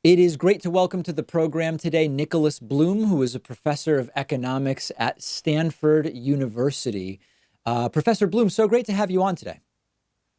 It is great to welcome to the program today Nicholas Bloom, who is a professor of economics at Stanford University. Professor Bloom, so great to have you on today.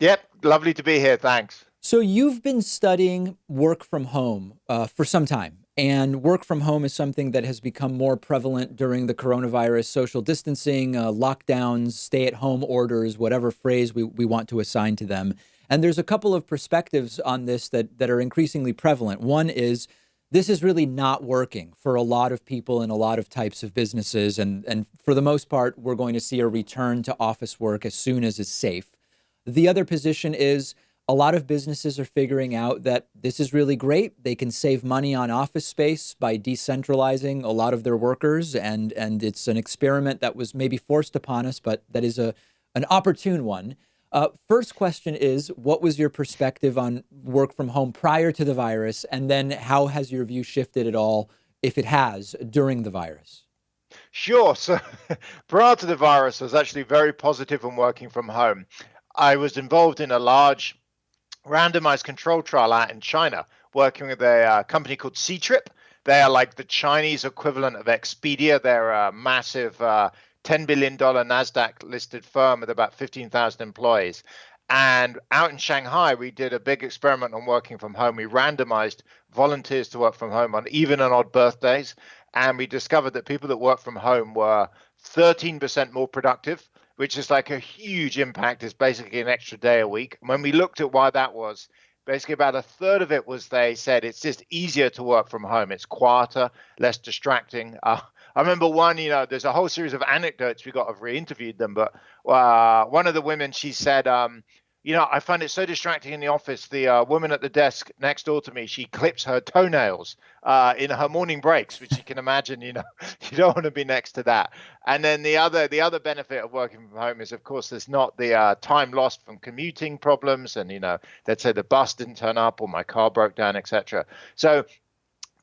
Yep, lovely to be here. Thanks. So, you've been studying work from home for some time, and work from home is something that has become more prevalent during the coronavirus, social distancing, lockdowns, stay at home orders, whatever phrase we want to assign to them. And there's a couple of perspectives on this that are increasingly prevalent. One is this is really not working for a lot of people in a lot of types of businesses. And for the most part, we're going to see a return to office work as soon as it's safe. The other position is a lot of businesses are figuring out that this is really great. They can save money on office space by decentralizing a lot of their workers, and it's an experiment that was maybe forced upon us, but that is an opportune one. First question is, what was your perspective on work from home prior to the virus, and then how has your view shifted at all, if it has, during the virus? Sure. So prior to the virus, I was actually very positive on working from home. I was involved in a large randomized control trial out in China, working with a company called Ctrip. They are like the Chinese equivalent of Expedia. They're a massive $10 billion NASDAQ listed firm with about 15,000 employees. And out in Shanghai, we did a big experiment on working from home. We randomized volunteers to work from home on even and odd birthdays. And we discovered that people that work from home were 13% more productive, which is like a huge impact. It's basically an extra day a week. When we looked at why that was, basically about a third of it was they said it's just easier to work from home. It's quieter, less distracting. I remember one, there's a whole series of anecdotes we got. I've re-interviewed them, but one of the women, she said, I find it so distracting in the office. The woman at the desk next door to me, she clips her toenails in her morning breaks, which you can imagine, you don't want to be next to that. And then the other benefit of working from home is, of course, there's not the time lost from commuting problems. And, let's say the bus didn't turn up or my car broke down, etc. So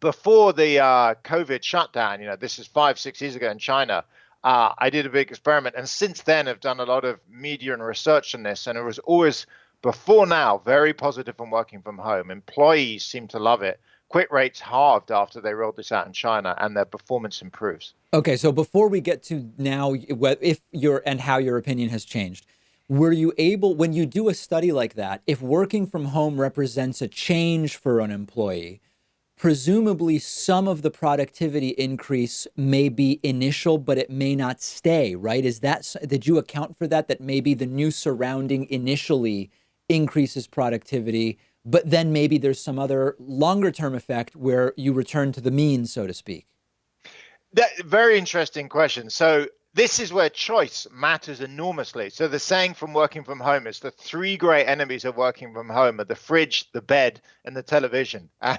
before the COVID shutdown, this is 5, 6 years ago in China, I did a big experiment. And since then, I've done a lot of media and research on this. And it was always, before now, very positive on working from home. Employees seem to love it. Quit rates halved after they rolled this out in China, and their performance improves. Okay, so before we get to now, if your and how your opinion has changed, were you able, when you do a study like that, if working from home represents a change for an employee, presumably some of the productivity increase may be initial, but it may not stay, right? Did you account for that, that maybe the new surrounding initially increases productivity, but then maybe there's some other longer term effect where you return to the mean, so to speak? That very interesting question. So this is where choice matters enormously. So the saying from working from home is the three great enemies of working from home are the fridge, the bed, and the television. And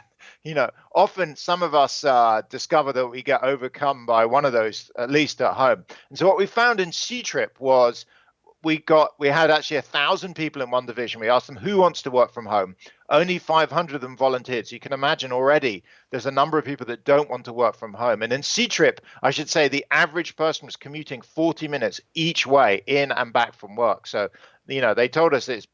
often some of us discover that we get overcome by one of those, at least at home. And so what we found in C-Trip was we had actually 1,000 people in one division. We asked them who wants to work from home. Only 500 of them volunteered. So you can imagine already there's a number of people that don't want to work from home. And in C-Trip, I should say the average person was commuting 40 minutes each way in and back from work. So, they told us it's,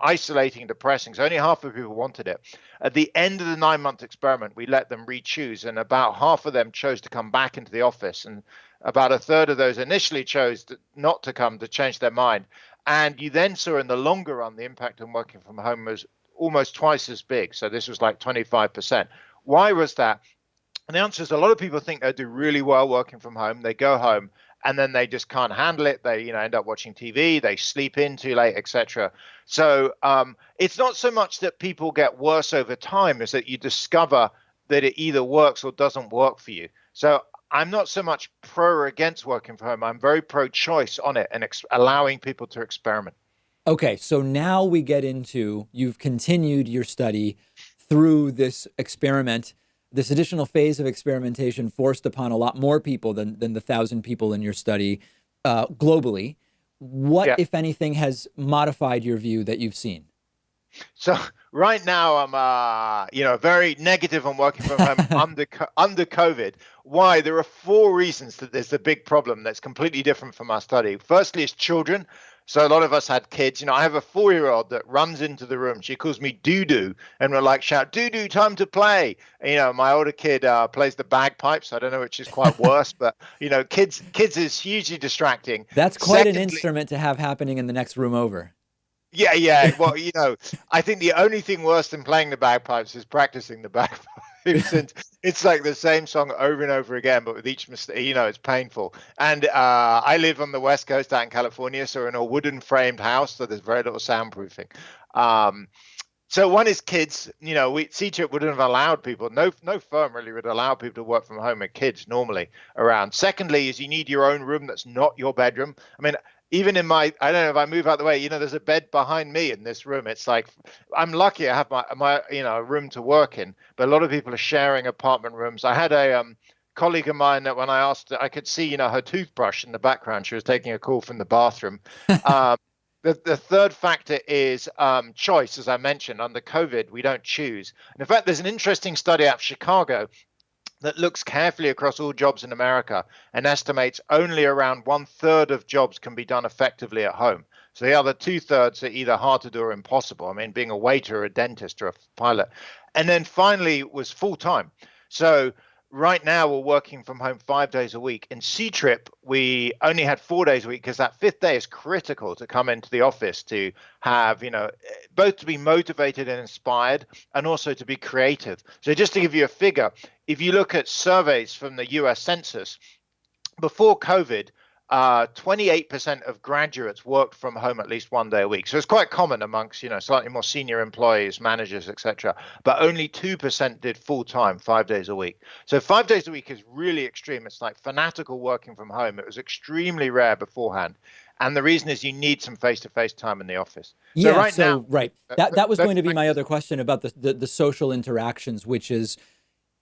isolating and depressing. So only half of people wanted it. At the end of the 9-month experiment, we let them re-choose, and about half of them chose to come back into the office. And about a third of those initially chose not to come, to change their mind. And you then saw in the longer run, the impact on working from home was almost twice as big. So this was like 25%. Why was that? And the answer is a lot of people think they do really well working from home. They go home and then they just can't handle it. They, end up watching TV, they sleep in too late, etc. So it's not so much that people get worse over time, as that you discover that it either works or doesn't work for you. So I'm not so much pro or against working from home. I'm very pro-choice on it and allowing people to experiment. Okay, so now we get into, you've continued your study through this experiment, this additional phase of experimentation forced upon a lot more people than the 1,000 people in your study globally. What, Yeah. if anything, has modified your view that you've seen? So right now I'm very negative on working from home under COVID. Why? There are four reasons that there's a big problem that's completely different from our study. Firstly, is children. So a lot of us had kids. I have a 4-year-old that runs into the room. She calls me doo-doo, and we're like, shout, doo-doo, time to play. My older kid plays the bagpipes. I don't know which is quite worse, but kids is hugely distracting. That's quite an Secondly, instrument to have happening in the next room over. yeah, yeah. Well, I think the only thing worse than playing the bagpipes is practicing the bagpipes. And it's like the same song over and over again, but with each mistake, it's painful. And I live on the West Coast out in California, so we're in a wooden framed house, so there's very little soundproofing. So one is kids. C-Trip wouldn't have allowed people. No firm really would allow people to work from home with kids normally around. Secondly, is you need your own room that's not your bedroom. I mean, even in I don't know, if I move out of the way, there's a bed behind me in this room. It's like, I'm lucky I have my room to work in, but a lot of people are sharing apartment rooms. I had a colleague of mine that when I asked, I could see, her toothbrush in the background. She was taking a call from the bathroom. The third factor is choice. As I mentioned, under COVID, we don't choose. And in fact, there's an interesting study out of Chicago that looks carefully across all jobs in America and estimates only around 1/3 of jobs can be done effectively at home. So the other 2/3 are either hard to do or impossible. I mean, being a waiter, or a dentist, or a pilot. And then finally was full time. So right now we're working from home 5 days a week. In C-Trip, we only had 4 days a week because that fifth day is critical to come into the office to have, both to be motivated and inspired and also to be creative. So just to give you a figure, if you look at surveys from the US Census, before COVID, 28% of graduates worked from home at least 1 day a week. So it's quite common amongst, slightly more senior employees, managers, etc. But only 2% did full time, 5 days a week. So 5 days a week is really extreme. It's like fanatical working from home. It was extremely rare beforehand. And the reason is you need some face-to-face time in the office. So Yeah, right now, so right. That was going to be my other question about the social interactions, which is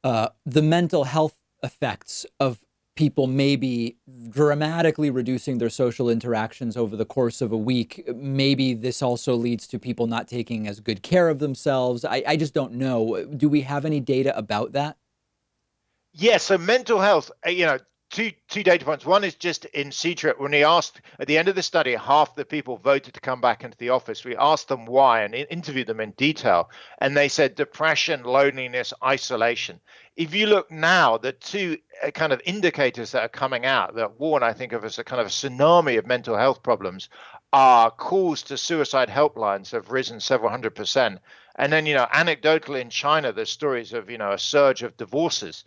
the mental health effects of people maybe dramatically reducing their social interactions over the course of a week. Maybe this also leads to people not taking as good care of themselves. I just don't know. Do we have any data about that? yeah, so mental health, two data points. One is just in C-Trip, when we asked at the end of the study, half the people voted to come back into the office. We asked them why and interviewed them in detail. And they said depression, loneliness, isolation. If you look now, the two kind of indicators that are coming out that warn, I think, of as a kind of a tsunami of mental health problems are calls to suicide helplines have risen several 100%. And then, anecdotally in China, there's stories of, a surge of divorces.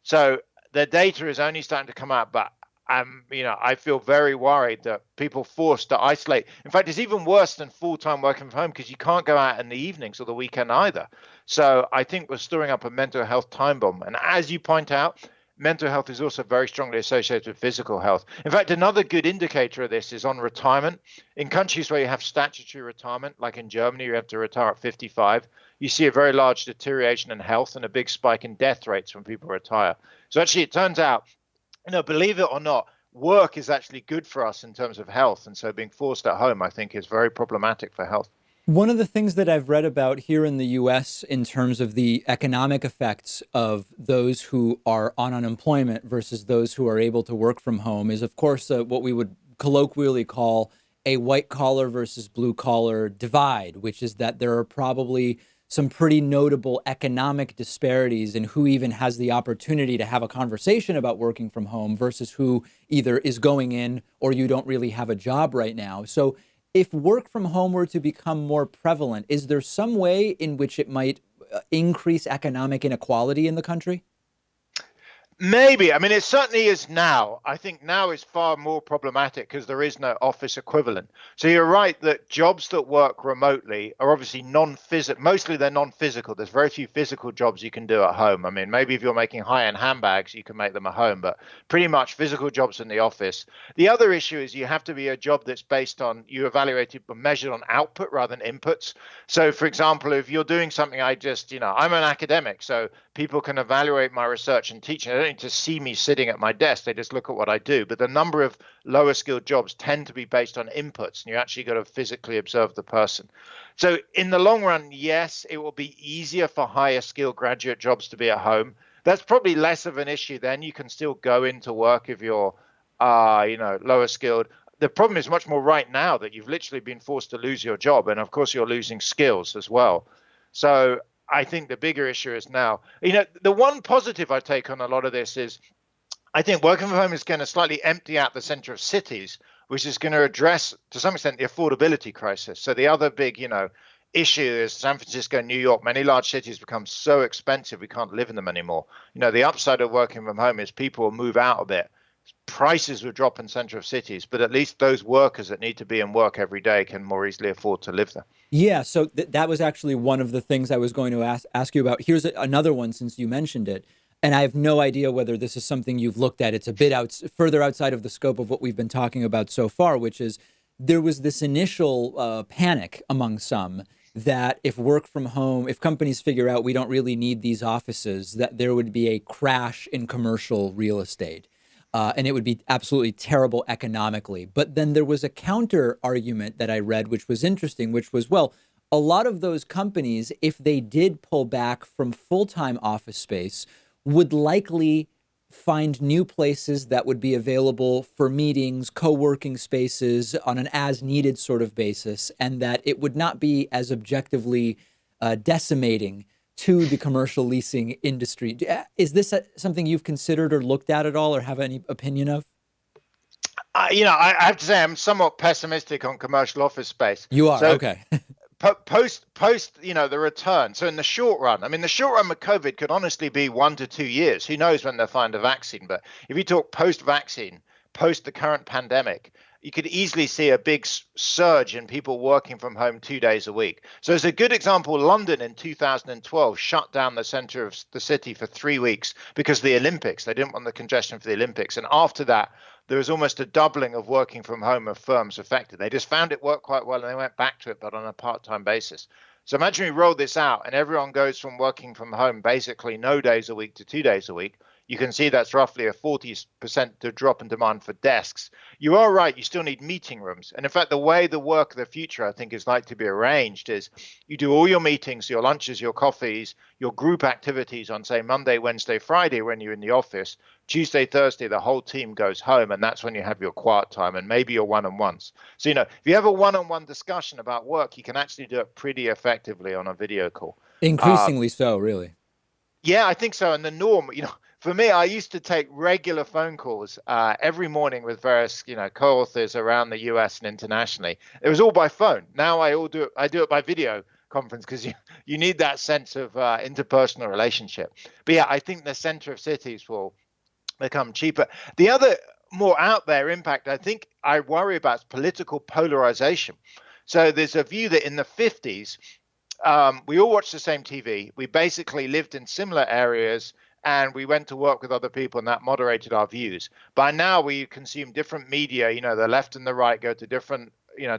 So the data is only starting to come out, but I feel very worried that people forced to isolate. In fact, it's even worse than full-time working from home because you can't go out in the evenings or the weekend either. So I think we're storing up a mental health time bomb. And as you point out, mental health is also very strongly associated with physical health. In fact, another good indicator of this is on retirement. In countries where you have statutory retirement, like in Germany, you have to retire at 55, you see a very large deterioration in health and a big spike in death rates when people retire. So actually, it turns out, believe it or not, work is actually good for us in terms of health. And so being forced at home, I think, is very problematic for health. One of the things that I've read about here in the US in terms of the economic effects of those who are on unemployment versus those who are able to work from home is, of course, what we would colloquially call a white collar versus blue collar divide, which is that there are probably some pretty notable economic disparities in who even has the opportunity to have a conversation about working from home versus who either is going in or you don't really have a job right now. So if work from home were to become more prevalent, is there some way in which it might increase economic inequality in the country? Maybe. I mean, it certainly is now. I think now is far more problematic because there is no office equivalent. So you're right that jobs that work remotely are obviously non-physical. Mostly they're non-physical. There's very few physical jobs you can do at home. I mean, maybe if you're making high-end handbags, you can make them at home, but pretty much physical jobs in the office. The other issue is you have to be a job that's based on, you evaluated but measured on output rather than inputs. So for example, if you're doing something, I'm an academic, so people can evaluate my research and teaching. They don't need to see me sitting at my desk. They just look at what I do. But the number of lower skilled jobs tend to be based on inputs, and you actually got to physically observe the person. So in the long run, yes, it will be easier for higher skilled graduate jobs to be at home. That's probably less of an issue then. You can still go into work if you're, lower skilled. the problem is much more right now that you've literally been forced to lose your job. And of course, you're losing skills as well. So I think the bigger issue is now, the one positive I take on a lot of this is I think working from home is going to slightly empty out the center of cities, which is going to address, to some extent, the affordability crisis. So the other big, issue is San Francisco, New York, many large cities become so expensive we can't live in them anymore. The upside of working from home is people will move out a bit. Prices will drop in center of cities, but at least those workers that need to be in work every day can more easily afford to live there. Yeah, so that was actually one of the things I was going to ask you about. Here's another one since you mentioned it. And I have no idea whether this is something you've looked at. It's a bit further outside of the scope of what we've been talking about so far, which is there was this initial panic among some that if companies figure out we don't really need these offices, that there would be a crash in commercial real estate. And it would be absolutely terrible economically. But then there was a counter argument that I read, which was interesting, which was, well, a lot of those companies, if they did pull back from full-time office space, would likely find new places that would be available for meetings, co-working spaces on an as-needed sort of basis, and that it would not be as objectively decimating to the commercial leasing industry. Is this something you've considered or looked at all or have any opinion of? I have to say I'm somewhat pessimistic on commercial office space. You are, so, okay. post the return. So in the short run, the short run with COVID could honestly be 1 to 2 years. Who knows when they'll find a vaccine? But if you talk post-vaccine, post the current pandemic, you could easily see a big surge in people working from home 2 days a week. So as a good example, London in 2012 shut down the center of the city for 3 weeks because of the Olympics. They didn't want the congestion for the Olympics. And after that, there was almost a doubling of working from home of firms affected. They just found it worked quite well and they went back to it, but on a part-time basis. So imagine we roll this out and everyone goes from working from home basically no days a week to 2 days a week. You can see that's roughly a 40% drop in demand for desks. You are right, you still need meeting rooms. And in fact, the way the work of the future, I think, is like to be arranged is you do all your meetings, your lunches, your coffees, your group activities on, say, Monday, Wednesday, Friday when you're in the office. Tuesday, Thursday, the whole team goes home, and that's when you have your quiet time and maybe your one-on-ones. So, if you have a one-on-one discussion about work, you can actually do it pretty effectively on a video call. Increasingly so, really. Yeah, I think so. And the norm, for me, I used to take regular phone calls every morning with various, co-authors around the US and internationally. It was all by phone. Now I do it by video conference because you need that sense of interpersonal relationship. But yeah, I think the center of cities will become cheaper. The other more out there impact I think I worry about is political polarization. So there's a view that in the 50s, we all watched the same TV. We basically lived in similar areas and we went to work with other people and that moderated our views. By now we consume different media, the left and the right go to different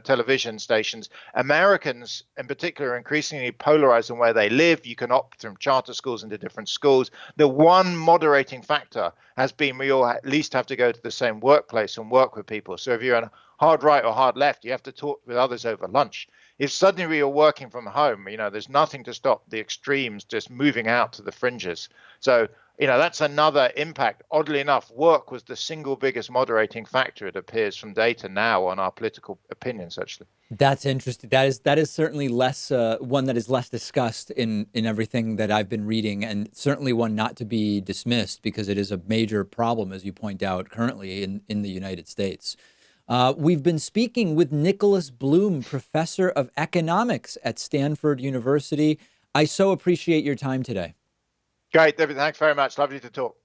television stations. Americans in particular are increasingly polarized in where they live. You can opt from charter schools into different schools. The one moderating factor has been we all at least have to go to the same workplace and work with people. So if you're on hard right or hard left, you have to talk with others over lunch. If suddenly you're working from home, there's nothing to stop the extremes just moving out to the fringes. So, that's another impact. Oddly enough, work was the single biggest moderating factor, it appears, from data now on our political opinions, actually. That's interesting. That is certainly less one that is less discussed in everything that I've been reading, and certainly one not to be dismissed because it is a major problem, as you point out, currently in the United States. We've been speaking with Nicholas Bloom, professor of economics at Stanford University. I so appreciate your time today. Great, David. Thanks very much. Lovely to talk.